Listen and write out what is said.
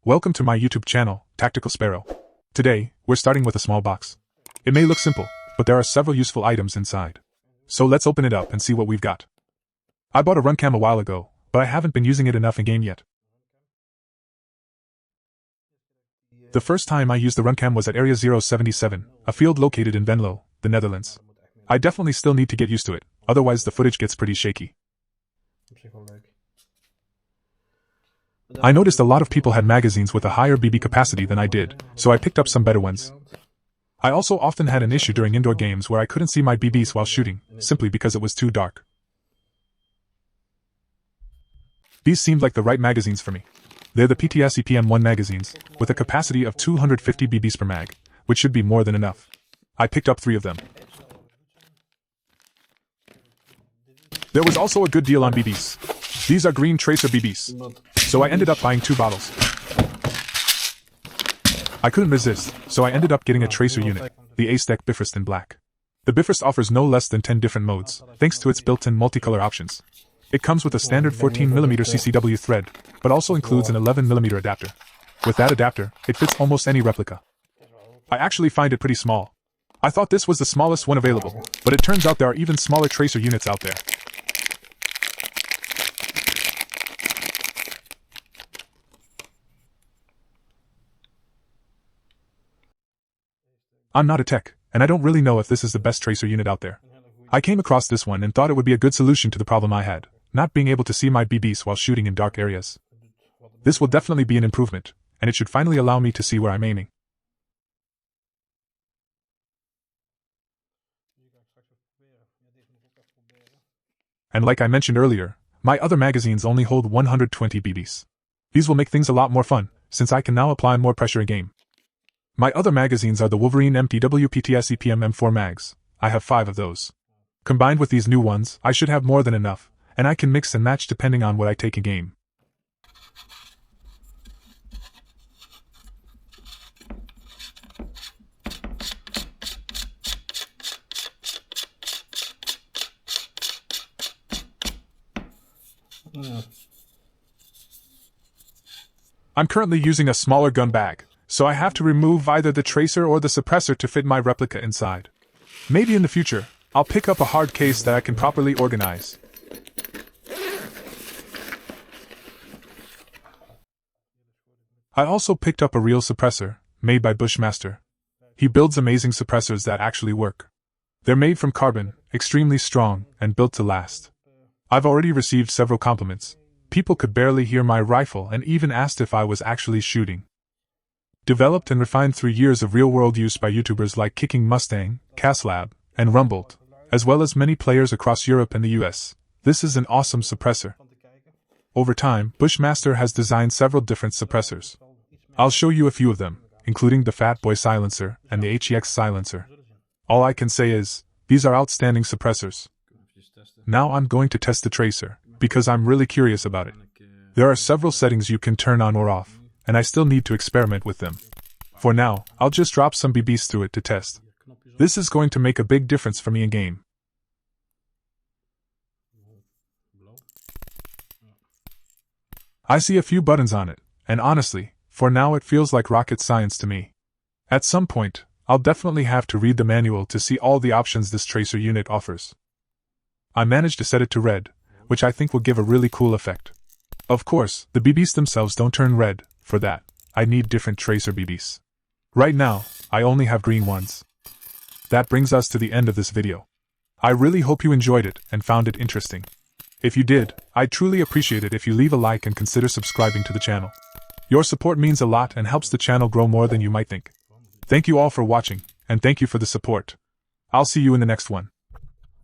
Welcome to my YouTube channel, TacticalSparrow. Today, we're starting with a small box. It may look simple, but there are several useful items inside. So let's open it up and see what we've got. I bought a run cam a while ago, but I haven't been using it enough in game yet. The first time I used the run cam was at Area 077, a field located in Venlo, the Netherlands. I definitely still need to get used to it, otherwise the footage gets pretty shaky. I noticed a lot of people had magazines with a higher BB capacity than I did, so I picked up some better ones. I also often had an issue during indoor games where I couldn't see my BBs while shooting, simply because it was too dark. These seemed like the right magazines for me. They're the PTS EPM1 magazines, with a capacity of 250 BBs per mag, which should be more than enough. I picked up 3 of them. There was also a good deal on BBs. These are green tracer BBs, so I ended up buying 2 bottles. I couldn't resist, so I ended up getting a tracer unit, the Airsoft Bifrost in black. The Bifrost offers no less than 10 different modes, thanks to its built-in multicolor options. It comes with a standard 14mm CCW thread, but also includes an 11mm adapter. With that adapter, it fits almost any replica. I actually find it pretty small. I thought this was the smallest one available, but it turns out there are even smaller tracer units out there. I'm not a tech, and I don't really know if this is the best tracer unit out there. I came across this one and thought it would be a good solution to the problem I had, not being able to see my BBs while shooting in dark areas. This will definitely be an improvement, and it should finally allow me to see where I'm aiming. And like I mentioned earlier, my other magazines only hold 120 BBs. These will make things a lot more fun, since I can now apply more pressure in game. My other magazines are the Wolverine MTW PTS EPM M4 mags. I have 5 of those. Combined with these new ones, I should have more than enough, and I can mix and match depending on what I take in game. I'm currently using a smaller gun bag, so I have to remove either the tracer or the suppressor to fit my replica inside. Maybe in the future, I'll pick up a hard case that I can properly organize. I also picked up a real suppressor, made by Bushmaster. He builds amazing suppressors that actually work. They're made from carbon, extremely strong, and built to last. I've already received several compliments. People could barely hear my rifle and even asked if I was actually shooting. Developed and refined through years of real-world use by YouTubers like Kicking Mustang, Caslab, and Rumbled, as well as many players across Europe and the US, this is an awesome suppressor. Over time, Bushmaster has designed several different suppressors. I'll show you a few of them, including the Fat Boy silencer and the HEX silencer. All I can say is, these are outstanding suppressors. Now I'm going to test the tracer, because I'm really curious about it. There are several settings you can turn on or off, and I still need to experiment with them. For now, I'll just drop some BBs through it to test. This is going to make a big difference for me in game. I see a few buttons on it, and honestly, for now it feels like rocket science to me. At some point, I'll definitely have to read the manual to see all the options this tracer unit offers. I managed to set it to red, which I think will give a really cool effect. Of course, the BBs themselves don't turn red. For that, I need different tracer BBs. Right now, I only have green ones. That brings us to the end of this video. I really hope you enjoyed it and found it interesting. If you did, I'd truly appreciate it if you leave a like and consider subscribing to the channel. Your support means a lot and helps the channel grow more than you might think. Thank you all for watching, and thank you for the support. I'll see you in the next one.